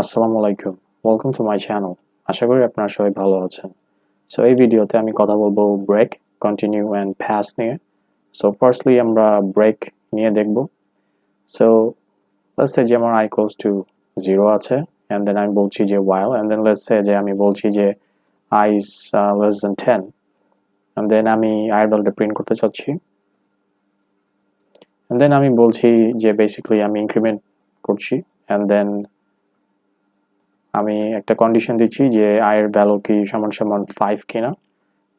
আসসালামু আলাইকুম, welcome to my channel. আশা করি আপনারা সবাই ভালো আছেন। সো এই ভিডিওতে আমি কথা বলবো ব্রেক, কন্টিনিউ অ্যান্ড পাস নিয়ে। সো ফার্স্টলি আমরা ব্রেক নিয়ে দেখব। সো লেটস সে যে আমার i equals to 0 আছে, অ্যান্ড দেন আমি বলছি যে while, and then let's say যে আমি বলছি যে i is less than 10, and then আমি i এর ভ্যালুটা প্রিন্ট করতে চাচ্ছি, অ্যান্ড দেন আমি বলছি যে বেসিক্যালি আমি ইনক্রিমেন্ট করছি, অ্যান্ড দেন আমি একটা কন্ডিশন দিচ্ছি যে i এর ভ্যালু কি সমান সমান 5 কিনা।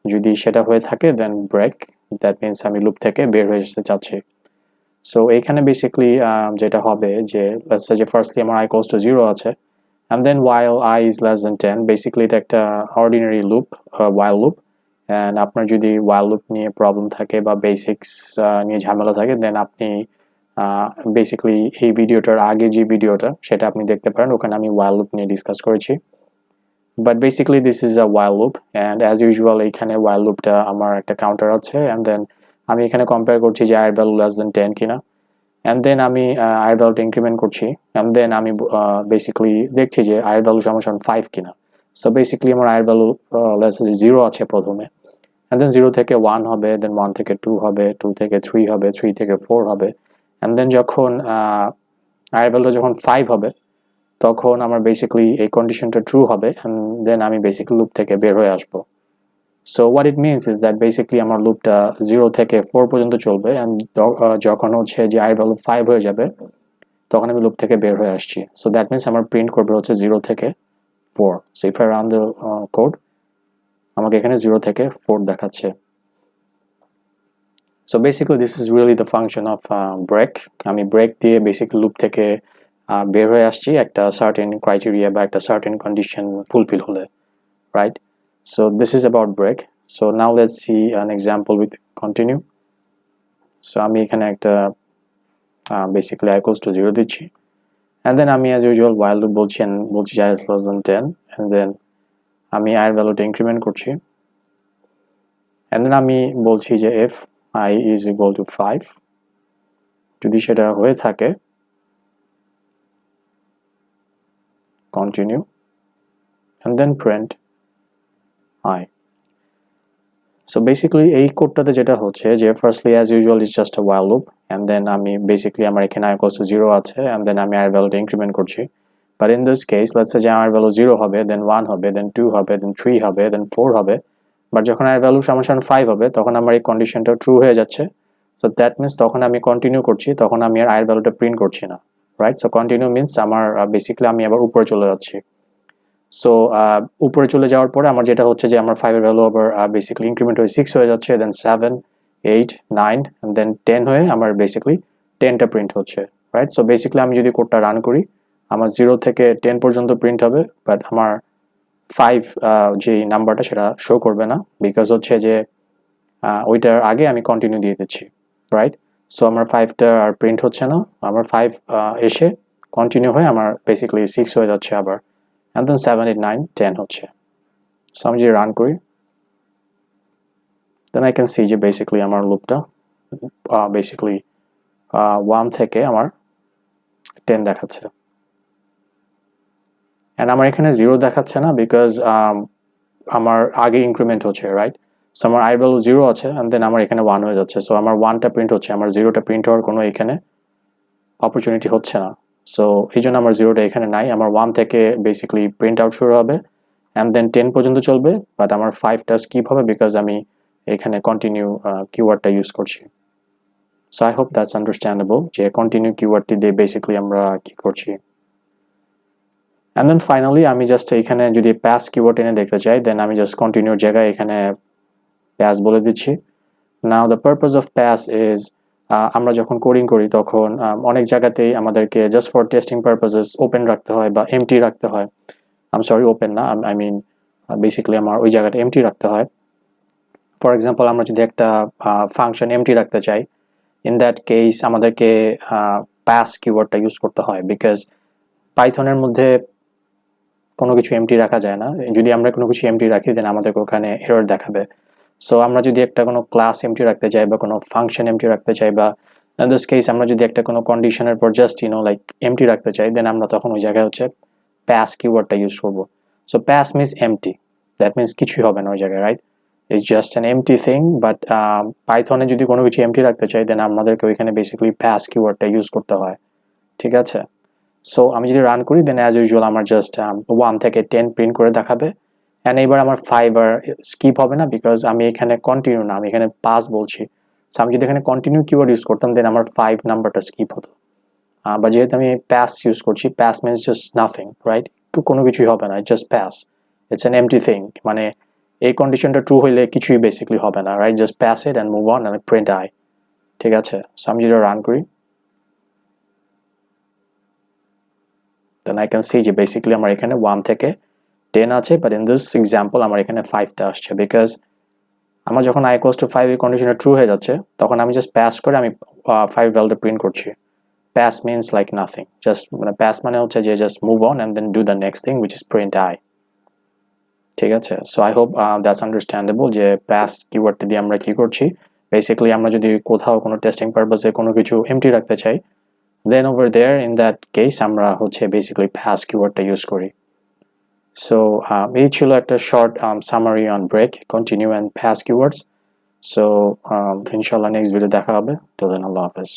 যদি সেটা হয়ে থাকে দেন ব্রেক, দ্যাট মিন্স আমি লুপ থেকে বের হয়ে যেতে চাচ্ছি। সো এইখানে বেসিক্যালি যেটা হবে যে লেটস সে যে ফার্স্টলি আমার i equals to 0 আছে, and then while i is less than 10, basically এটা একটা ordinary loop, while loop, and আপনার যদি while loop নিয়ে প্রবলেম থাকে বা বেসিক্স নিয়ে ঝামেলা থাকে দেন আপনি বেসিক্যালি এই ভিডিওটার আগে যে ভিডিওটা সেটা আপনি দেখতে পারেন, ওখানে আমি while loop নিয়ে ডিসকাস করেছি। But basically this is a while loop, and as usual এইখানে while loopটা আমার একটা কাউন্টার আছে, অ্যান্ড দেন আমি এখানে কম্পেয়ার করছি যে i এর ভ্যালু লেস দেন 10 কিনা, অ্যান্ড দেন আমি i এর ভ্যালুটা ইনক্রিমেন্ট করছি, অ্যান্ড দেন আমি বেসিক্যালি দেখছি যে i এর ভ্যালু সমান 5 কিনা। সো বেসিক্যালি আমার i এর ভ্যালু লেস 0 আছে প্রথমে, অ্যান্ড দেন 0 থেকে 1 হবে, দেন 1 থেকে 2 হবে, 2 থেকে 3 হবে, 3 থেকে 4 হবে, অ্যান্ড দেন যখন i এর ভ্যালুটা যখন 5 হবে তখন আমার বেসিক্যালি এই কন্ডিশনটা ট্রু হবে, অ্যান্ড দেন আমি বেসিক্যালি লুপ থেকে বের হয়ে আসবো। So what it means is that basically আমার লুপটা 0 থেকে 4 পর্যন্ত চলবে, অ্যান্ড যখন হচ্ছে যে i এর ভ্যালু 5 হয়ে যাবে তখন আমি লুপ থেকে বের হয়ে আসছি। সো দ্যাট মিনস আমার প্রিন্ট করবে হচ্ছে 0 থেকে 4। So if I run the code, আমাকে এখানে 0 থেকে 4 দেখাচ্ছে। So basically this is really the function of break. আমি ব্রেক দিয়ে বেসিক্যালি লুপ থেকে বের হয়ে আসছি একটা সার্টেন ক্রাইটেরিয়া বা একটা সার্টেন কন্ডিশন ফুলফিল হলে, right? So this is about break. So now let's see an example with continue. So আমি এখানে একটা basically i equals to 0 দিচ্ছি, and then আমি as usual while loop বলছি i is less than 10, and then আমি i এর ভ্যালুটা increment করছি, and then আমি বলছি যে if i is equal to 5, যদি সেটা হয়ে থাকে continue, and then print i. So basically এই কোডটাতে যেটা হচ্ছে যে firstly as usual is just a while loop, and then আমি বেসিক্যালি আমার এখানে i equals to 0 আছে, and then আমি i এর ভ্যালুটা ইনক্রিমেন্ট করছি। But in this case let's say যে i এর ভ্যালু 0 হবে, দেন 1 হবে, দেন 2 হবে, দেন 3 হবে, দেন 4 হবে, বাট যখন i এর ভ্যালু সমান 5 হবে তখন আমার এই কন্ডিশনটা ট্রু হয়ে যাচ্ছে। সো দ্যাট মিনস তখন আমি কন্টিনিউ করছি, তখন আমি আর i এর ভ্যালুটা প্রিন্ট করছি না, রাইট? সো কন্টিনিউ মিনস আমার বেসিক্যালি আমি আবার উপরে চলে যাচ্ছি। সো উপরে চলে যাওয়ার পরে আমার যেটা হচ্ছে যে আমার 5 এর ভ্যালু আবার বেসিক্যালি ইনক্রিমেন্ট হয়ে 6 হয়ে যাচ্ছে, দেন 7, 8, 9, and দেন 10 হয়ে আমার বেসিক্যালি 10টা প্রিন্ট হচ্ছে, রাইট? সো বেসিক্যালি আমি যদি কোডটা রান করি আমার 0 থেকে 10 পর্যন্ত প্রিন্ট হবে, বাট আমার 5 যে নাম্বারটা সেটা শো করবে না, বিকজ হচ্ছে যে ওইটার আগে আমি কন্টিনিউ দিয়ে দিচ্ছি, রাইট? সো আমার 5টা আর প্রিন্ট হচ্ছে না, আমার 5 এসে কন্টিনিউ হয়ে আমার বেসিক্যালি 6 হয়ে যাচ্ছে আবার, and then 7, 8, 9, 10 হচ্ছে। সো আমি যদি রান করি then I can see যে বেসিক্যালি আমার লুপটা বেসিক্যালি 1 থেকে আমার 10 দেখাচ্ছে, and আমার এখানে 0 দেখাচ্ছে না বিকজ আমার আগে ইনক্রিমেন্ট হচ্ছে, রাইট? সো আমার i ভ্যালু 0 আছে, and then আমার এখানে 1 হয়ে যাচ্ছে। সো আমার 1টা প্রিন্ট হচ্ছে, আমার 0টা প্রিন্ট হওয়ার কোনো এখানে অপরচুনিটি হচ্ছে না। সো এই জন্য আমার 0টা এখানে নাই, আমার 1 থেকে বেসিক্যালি প্রিন্ট আউট শুরু হবে, and then 10 পর্যন্ত চলবে, বাট আমার 5টা স্কিপ হবে বিকজ আমি এখানে কন্টিনিউ কিওয়ার্ডটা ইউজ করছি। So I hope that's understandable যে কন্টিনিউ কিওয়ার্ডটি দিয়ে বেসিক্যালি আমরা কি করছি। অ্যান্ড দেন ফাইনালি আমি জাস্ট এখানে যদি প্যাস কিওয়ার্ড এনে দেখতে চাই দেন আমি জাস্ট কন্টিনিউর জায়গায় এখানে প্যাস বলে দিচ্ছি। নাও দ্য পারপাস অফ প্যাস ইজ আমরা যখন কোডিং করি তখন অনেক জায়গাতেই আমাদেরকে just for testing purposes open রাখতে হয় বা এমটি রাখতে হয়। সরি, ওপেন না, আই মিন বেসিক্যালি আমার ওই জায়গাটা এমটি রাখতে হয়। ফর এক্সাম্পল আমরা যদি একটা ফাংশন এমটি রাখতে চাই, ইন দ্যাট কেস আমাদেরকে প্যাস কিওয়ার্ডটা ইউজ করতে হয়, বিকজ পাইথনের মধ্যে কোনো কিছু এমটি রাখা যায় না। যদি আমরা কোনো কিছু এমটি রাখি দেন আমাদেরকে ওখানে এরর দেখাবে। সো আমরা যদি একটা কোনো ক্লাস এমটি রাখতে চাই বা কোনো ফাংশন এমটি রাখতে চাই, বা ইন দিস কেস আমরা যদি একটা কোনো কন্ডিশনের পর জাস্ট লাইক এমটি রাখতে চাই, দেন আমরা তখন ওই জায়গায় হচ্ছে pass কিওয়ার্ডটা ইউজ করব so pass means empty that means কিছুই হবে না ওই জায়গায় right it's just an empty thing but পাইথনে যদি কোনো কিছু empty রাখতে চাই দেন আমাদেরকে ওইখানে বেসিক্যালি pass কিওয়ার্ডটা ইউজ করতে হয় ঠিক আছে সো আমি যদি রান করি দেন অ্যাজ ইউজুয়াল আমার জাস্ট 1 থেকে 10 প্রিন্ট করে দেখাবে এন্ড এবার আমার 5 আর স্কিপ হবে না বিকজ আমি এখানে কন্টিনিউ না আমি এখানে পাস বলছি সো আমি যদি এখানে কন্টিনিউ কিওয়ার্ড ইউজ করতাম দেন আমার 5 নাম্বারটা স্কিপ হতো বা যেহেতু আমি পাস ইউজ করছি pass means just nothing right কোনো কিছুই হবে না just pass it's an empty thing মানে এই কন্ডিশনটা ট্রু হইলে কিছুই বেসিক্যালি হবে না right just pass it and move on and print I ঠিক আছে সো আমি যদি রান করি then I can see যে বেসিক্যালি আমার এখানে 1 থেকে 10 আছে but in this example আমার এখানে 5টা আসছে because আমার যখন i equals to 5 এই কন্ডিশনটা ট্রু হয়ে যাচ্ছে তখন আমি জাস্ট পাস করে আমি 5 ভ্যালুটা প্রিন্ট করছি pass means like nothing just মানে pass মানে হচ্ছে যে just move on and then do the next thing which is print I ঠিক আছে so I hope that's understandable যে pass কিওয়ার্ডটা দিয়ে আমরা কি করছি basically আমরা যদি কোথাও কোনো টেস্টিং পারপাসে কোনো কিছু এমটি রাখতে চাই then over there in that case আমরা হচ্ছে basically pass কিওয়ার্ডটা ইউজ করি so এই ছিল একটা short summary on break continue and pass keywords so inshallah next video দেখা হবে till then Allah Hafiz